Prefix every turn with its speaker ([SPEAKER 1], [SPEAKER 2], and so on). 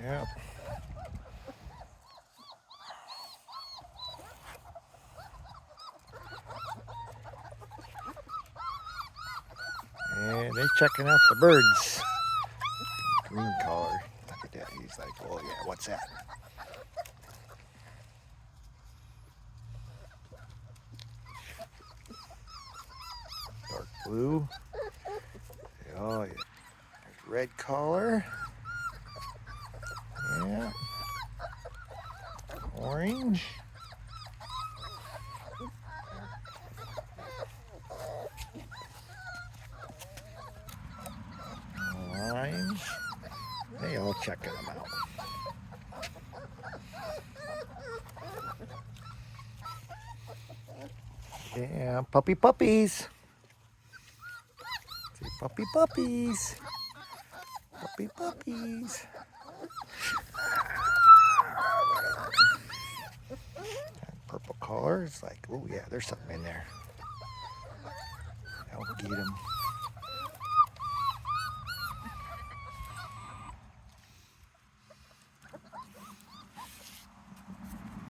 [SPEAKER 1] Yeah. And they're checking out the birds. Green collar. Look at that. He's like, oh yeah, what's that? Dark blue. Oh yeah. There's red collar. Yeah. Orange. Lime. They all checking them out. Yeah, puppies. Say puppies. Puppies. Purple collar. It's like, oh yeah, there's something in there.